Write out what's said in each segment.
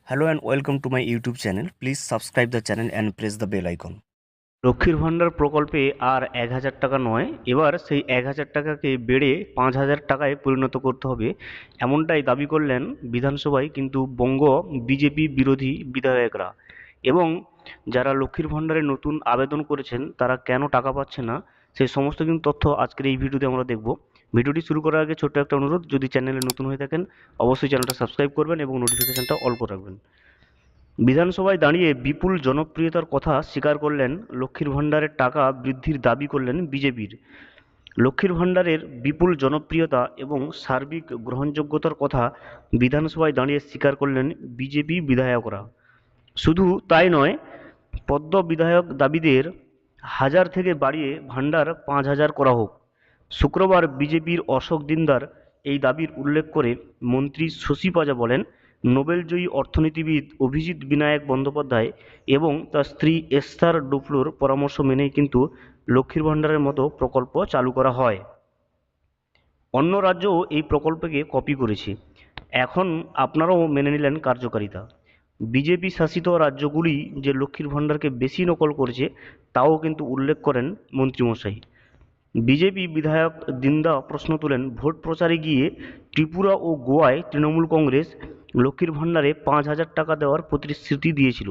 Hello and welcome to my YouTube channel. Please subscribe the channel and press the bell icon. লক্ষ্মীর ভাণ্ডার প্রকল্পে আর ১,০০০ টাকা নয়, এবার সেই ১,০০০ টাকাকে বেড়ে ৫,০০০ টাকায় পরিণত করতে হবে, এমনটাই দাবি করলেন বিধানসভায় কিন্তু বঙ্গ বিজেপি বিরোধী বিধায়করা। এবং যারা লক্ষ্মীর ভাণ্ডারে নতুন আবেদন করেছেন তারা কেন টাকা পাচ্ছে না সেই সমস্ত কিন্তু তথ্য আজকের এই ভিডিওতে আমরা দেখব। ভিডিওটি শুরু করার আগে ছোট্ট একটা অনুরোধ, যদি চ্যানেলে নতুন হয়ে থাকেন অবশ্যই চ্যানেলটা সাবস্ক্রাইব করবেন এবং নোটিফিকেশনটা অল করে রাখবেন। বিধানসভায় দাঁড়িয়ে বিপুল জনপ্রিয়তার কথা স্বীকার করলেন, লক্ষ্মীর ভাণ্ডারের টাকা বৃদ্ধির দাবি করলেন বিজেপির। লক্ষ্মীর ভাণ্ডারের বিপুল জনপ্রিয়তা এবং সার্বিক গ্রহণযোগ্যতার কথা বিধানসভায় দাঁড়িয়ে স্বীকার করলেন বিজেপি বিধায়করা। শুধু তাই নয়, পদ্ম বিধায়ক দাবিদের ১,০০০ থেকে বাড়িয়ে ভাণ্ডার ৫,০০০ করা হোক। শুক্রবার বিজেপির অশোক দিনদার এই দাবির উল্লেখ করে মন্ত্রী শশী পাজা বলেন, নোবেলজয়ী অর্থনীতিবিদ অভিজিৎ বিনায়ক বন্দ্যোপাধ্যায় এবং তার স্ত্রী এস্থার ডুফলোর পরামর্শ মেনেই কিন্তু লক্ষ্মীর ভাণ্ডারের মতো প্রকল্প চালু করা হয়। অন্য রাজ্যও এই প্রকল্পকে কপি করেছে, এখন আপনারাও মেনে নিলেন কার্যকারিতা। বিজেপি শাসিত রাজ্যগুলি যে লক্ষ্মীর ভাণ্ডারকে বেশি নকল করেছে তাও কিন্তু উল্লেখ করেন মন্ত্রীমশাই। বিজেপি বিধায়ক দিন্দা প্রশ্ন তোলেন, ভোট প্রচারে গিয়ে ত্রিপুরা ও গোয়ায় তৃণমূল কংগ্রেস লক্ষ্মীর ভাণ্ডারে ৫,০০০ টাকা দেওয়ার প্রতিশ্রুতি দিয়েছিল,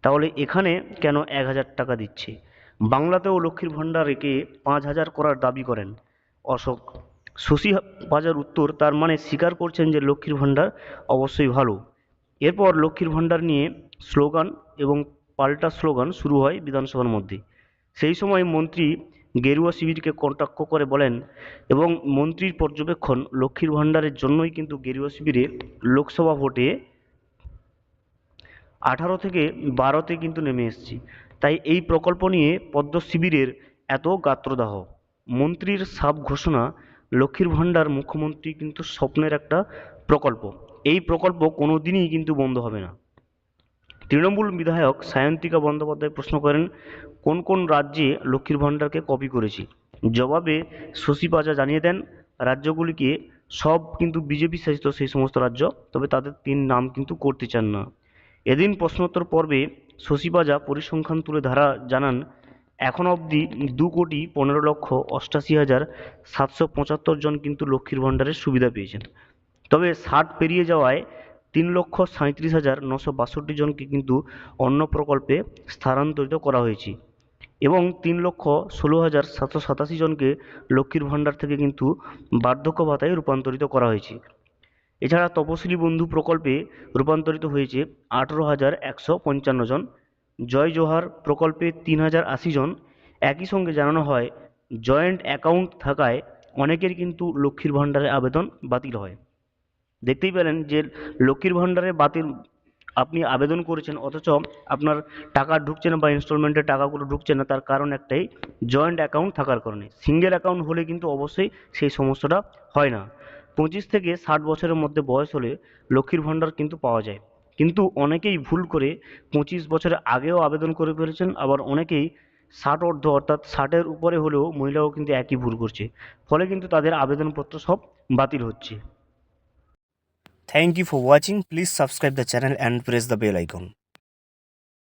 তাহলে এখানে কেন ১,০০০ টাকা দিচ্ছে? বাংলাতেও লক্ষ্মীর ভাণ্ডারকে ৫,০০০ করার দাবি করেন অশোক। শশী পাজার উত্তর, তার মানে স্বীকার করছেন যে লক্ষ্মীর ভাণ্ডার অবশ্যই ভালো। এরপর লক্ষ্মীর ভাণ্ডার নিয়ে স্লোগান এবং পাল্টা স্লোগান শুরু হয় বিধানসভার মধ্যে। সেই সময় মন্ত্রী গেরুয়া শিবিরকে কটাক্ষ করে বলেন, এবং মন্ত্রীর পর্যবেক্ষণ, লক্ষ্মীর ভাণ্ডারের জন্যই কিন্তু গেরুয়া শিবিরে লোকসভা ভোটে ১৮ থেকে ১২তে কিন্তু নেমে এসেছি, তাই এই প্রকল্প নিয়ে পদ্ম শিবিরের এত গাত্রদাহ। মন্ত্রীর সাফ ঘোষণা, লক্ষ্মীর ভাণ্ডার মুখ্যমন্ত্রী কিন্তু স্বপ্নের একটা প্রকল্প, এই প্রকল্প কোনো দিনই কিন্তু বন্ধ হবে না। তৃণমূল বিধায়ক সায়ন্তিকা বন্দ্যোপাধ্যায় প্রশ্ন করেন, কোন কোন রাজ্যে লক্ষ্মীর ভাণ্ডারকে কপি করেছি? জবাবে শশী পাজা জানিয়ে দেন, রাজ্যগুলিকে সব কিন্তু বিজেপি শাসিত সেই সমস্ত রাজ্য, তবে তাদের তিন নাম কিন্তু করতে চান না। এদিন প্রশ্নোত্তর পর্বে শশী পাজা পরিসংখ্যান তুলে জানান, এখন অবধি ২,১৫,৮৮,৭৭৫ জন কিন্তু লক্ষ্মীর ভাণ্ডারের সুবিধা পেয়েছেন, তবে ৬০ পেরিয়ে যাওয়ায় ৩,৩৭,৯৬২ জনকে কিন্তু অন্য প্রকল্পে স্থানান্তরিত করা হয়েছে এবং ৩,১৬,৭৮৭ জনকে লক্ষ্মীর ভাণ্ডার থেকে কিন্তু বার্ধক্য ভাতায় রূপান্তরিত করা হয়েছে। এছাড়া তপশিলি বন্ধু প্রকল্পে রূপান্তরিত হয়েছে ১৮,১৫৫ জন, জয় জোহার প্রকল্পে ৩,০৮০ জন। একই সঙ্গে জানানো হয়, জয়েন্ট অ্যাকাউন্ট থাকায় অনেকের কিন্তু লক্ষ্মীর ভাণ্ডারের আবেদন বাতিল হয়। দেখতেই পেলেন যে লক্ষ্মীর ভাণ্ডারে বাতিল, আপনি আবেদন করেছেন অথচ আপনার টাকা ঢুকছে না বা ইনস্টলমেন্টের টাকাগুলো ঢুকছে না, তার কারণ একটাই, জয়েন্ট অ্যাকাউন্ট থাকার কারণে। সিঙ্গেল অ্যাকাউন্ট হলে কিন্তু অবশ্যই সেই সমস্যাটা হয় না। 25 থেকে 60 বছরের মধ্যে বয়স হলে লক্ষ্মীর ভাণ্ডার কিন্তু পাওয়া যায়, কিন্তু অনেকেই ভুল করে 25 বছরের আগেও আবেদন করে ফেলেছেন, আবার অনেকেই 60 অর্ধ অর্থাৎ 60-এর উপরে হলেও মহিলাও কিন্তু একই ভুল করছে, ফলে কিন্তু তাদের আবেদনপত্র সব বাতিল হচ্ছে। Thank you for watching. Please subscribe the channel and press the bell icon.